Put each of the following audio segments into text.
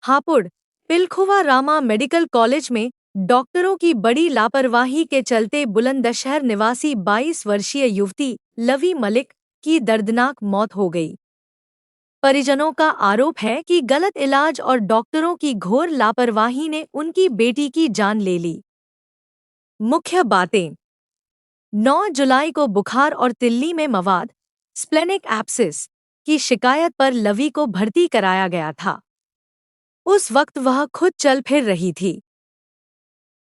Hapur Pilkhuwa Rama medical college में डॉक्टरों की बड़ी लापरवाही के चलते बुलंदशहर निवासी 22 वर्षीय युवती लवी मलिक की दर्दनाक मौत हो गई। परिजनों का आरोप है कि गलत इलाज और डॉक्टरों की घोर लापरवाही ने उनकी बेटी की जान ले ली। मुख्य बातें: 9 जुलाई को बुखार और तिल्ली में मवाद स्प्लेनिक एब्सिस की शिकायत पर लवी को भर्ती कराया गया था। उस वक्त वह खुद चल फिर रही थी।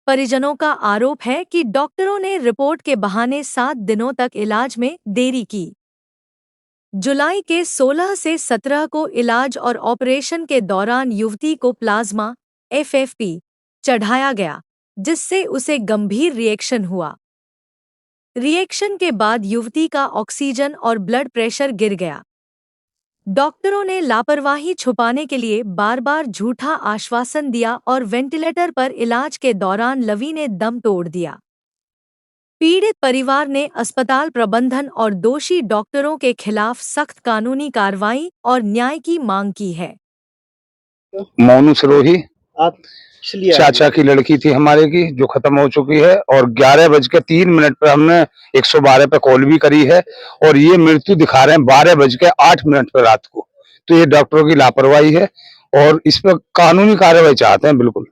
परिजनों का आरोप है कि डॉक्टरों ने रिपोर्ट के बहाने 7 दिनों तक इलाज में देरी की। जुलाई के 16 से 17 को इलाज और ऑपरेशन के दौरान युवती को प्लाज्मा FFP चढ़ाया गया, जिससे उसे गंभीर रिएक्शन हुआ। रिएक्शन के बाद युवती का ऑक्सीजन और ब्लड प्रेशर गिर गया। डॉक्टरों ने लापरवाही छुपाने के लिए बार बार झूठा आश्वासन दिया और वेंटिलेटर पर इलाज के दौरान लवी ने दम तोड़ दिया। पीड़ित परिवार ने अस्पताल प्रबंधन और दोषी डॉक्टरों के खिलाफ सख्त कानूनी कार्रवाई और न्याय की मांग की है। मोनू सिरोही आप इसलिए चाचा की लड़की थी हमारे की, जो खत्म हो चुकी है, और 11:03 पर हमने 112 पे कॉल भी करी है और ये मृत्यु दिखा रहे हैं 12:08 पर रात को। तो ये डॉक्टरों की लापरवाही है और इस पर कानूनी कार्रवाई चाहते हैं। बिल्कुल।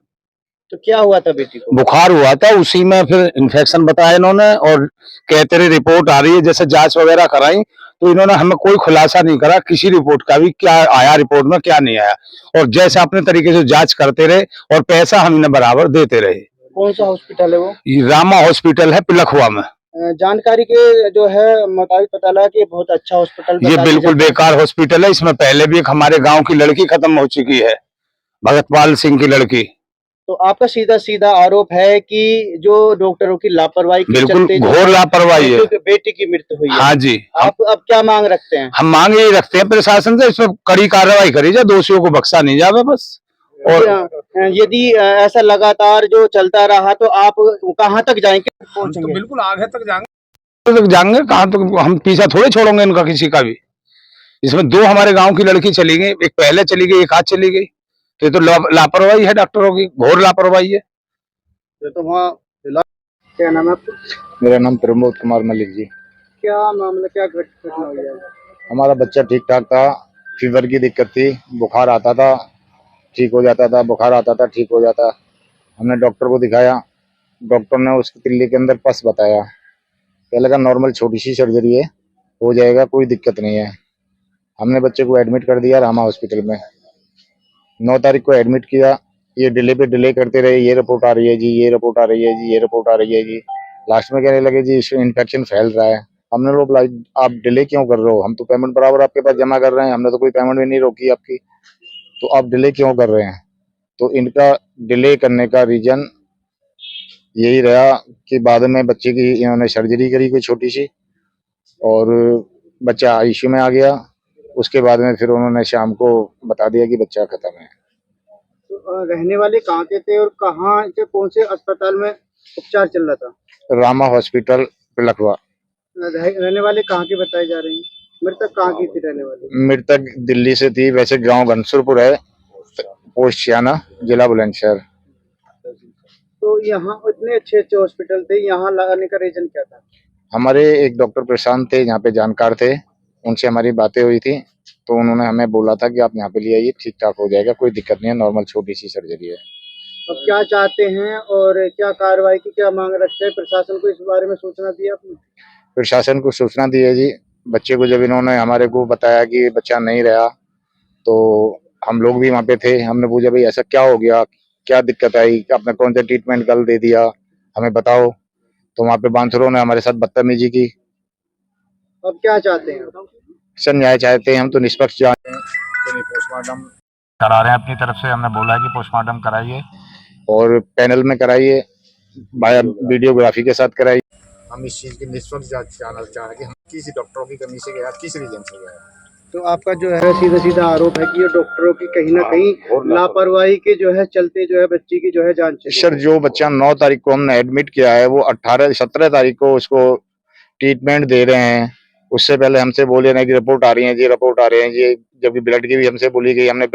तो क्या हुआ था बेटी को? बुखार हुआ था, उसी में फिर इन्फेक्शन बताया इन्होंने और कहते रहे रिपोर्ट आ रही है, जैसे जांच वगैरह कराई तो इन्होंने हमें कोई खुलासा नहीं करा किसी रिपोर्ट का भी, क्या आया रिपोर्ट में क्या नहीं आया, और जैसे अपने तरीके से जांच करते रहे और पैसा हम इन्हें बराबर देते रहे। कौन सा हॉस्पिटल है वो? ये रामा हॉस्पिटल है पिलखुवा में। जानकारी के जो है मुताबिक पता लगा कि बहुत अच्छा हॉस्पिटल। ये बिल्कुल बेकार हॉस्पिटल है। इसमें पहले भी एक हमारे गाँव की लड़की खत्म हो चुकी है, भगतपाल सिंह की लड़की। तो आपका सीधा सीधा आरोप है कि जो डॉक्टरों की लापरवाही के चलते घोर लापरवाही है, बेटी की मृत्यु हुई है। हाँ जी। आप अब क्या मांग रखते हैं? हम मांग यही रखते हैं प्रशासन से, इसमें कड़ी कार्रवाई करी जाए, दोषियों को बख्शा नहीं जावे बस। और यदि ऐसा लगातार जो चलता रहा तो आप कहाँ तक जाएंगे? तो बिल्कुल आगे तक जाएंगे कहाँ तक, हम पीछा थोड़े छोड़ेंगे इनका किसी का भी। इसमें 2 हमारे गांव की लड़की चली गई, एक पहले चली गई, एक आज चली गई। तो ये तो लापरवाही है, डॉक्टरों की घोर लापरवाही है। तो वहाँ क्या नाम है आपका? मेरा नाम प्रमोद कुमार मलिक जी। क्या मामला, क्या घटना हुई है? हमारा बच्चा ठीक ठाक था, फीवर की दिक्कत थी, बुखार आता था ठीक हो जाता था, बुखार आता था ठीक हो जाता। हमने डॉक्टर को दिखाया, डॉक्टर ने उसकी तिल्ली के अंदर पस बताया। पहले का नॉर्मल छोटी सी सर्जरी है, हो जाएगा, कोई दिक्कत नहीं है। हमने बच्चे को एडमिट कर दिया रामा हॉस्पिटल में। 9 तारीख को एडमिट किया, ये डिले पे डिले करते रहे, ये रिपोर्ट आ रही है जी, ये रिपोर्ट आ रही है जी, ये रिपोर्ट आ रही है जी। लास्ट में कहने लगे जी इसमें इन्फेक्शन फैल रहा है। हमने लोग आप डिले क्यों कर रहे हो? हम तो पेमेंट बराबर आपके पास जमा कर रहे हैं, हमने तो कोई पेमेंट भी नहीं रोकी आपकी, तो आप डिले क्यों कर रहे हैं? तो इनका डिले करने का रीजन यही रहा कि बाद में बच्चे की इन्होंने सर्जरी करी कोई छोटी सी और बच्चा आईसीयू में आ गया। उसके बाद में फिर उन्होंने शाम को बता दिया कि बच्चा खत्म है। तो रहने वाले कहाँ के थे और कहाँ से, कौन से अस्पताल में उपचार चल रहा था? रामा हॉस्पिटल पिलखुवा। रहने वाले कहाँ के बताए जा रहे हैं? मृतक कहाँ की थी रहने वाली? मृतक दिल्ली से थी, वैसे गांव घनसुरपुर है, पोस्ट सियाना, जिला बुलंदशहर। तो यहाँ इतने अच्छे अच्छे हॉस्पिटल थे, यहाँ लगाने का रीजन क्या था? हमारे एक डॉक्टर प्रशांत थे, यहाँ पे जानकार थे, उनसे हमारी बातें हुई थी, तो उन्होंने हमें बोला था कि आप यहाँ पे ले आइए, ठीक ठाक हो जाएगा, कोई दिक्कत नहीं है, नॉर्मल छोटी सी सर्जरी है। अब क्या चाहते हैं और क्या कार्रवाई की क्या मांग रखते हैं? प्रशासन को इस बारे में सूचना दी आपने? प्रशासन को सूचना दी है जी। बच्चे को जब इन्होंने हमारे को बताया कि बच्चा नहीं रहा, तो हम लोग भी वहाँ पे थे। हमने पूछा भाई ऐसा क्या हो गया, क्या दिक्कत आई, आपने कौन सा ट्रीटमेंट कल दे दिया, हमें बताओ। तो वहाँ पे बांसुरों ने हमारे साथ बदतमीजी की। अब क्या चाहते हैं? सर न्याय चाहते हैं हम, तो निष्पक्ष जांच पोस्टमार्टम करा रहे हैं अपनी तरफ से। हमने बोला है कि पोस्टमार्टम कराइए और पैनल में कराइए, बाया वीडियोग्राफी के साथ कराइए। हम इस चीज की निष्पक्ष जांच जानना चाह रहे हैं कि हम किसी डॉक्टरों की कमी से गया, किस रीजन से गया। तो आपका जो है सीधा सीधा आरोप है कि ये डॉक्टरों की कहीं ना कहीं लापरवाही के जो है चलते जो है बच्ची की जो है जान चली। सर जो बच्चा 9 तारीख को हमने एडमिट किया है, वो 17 तारीख को उसको ट्रीटमेंट दे रहे हैं। उससे पहले हमसे बोले ना कि रिपोर्ट आ रही है जी, रिपोर्ट आ रही है जी, जबकि ब्लड की भी हमसे बोली गई, हमने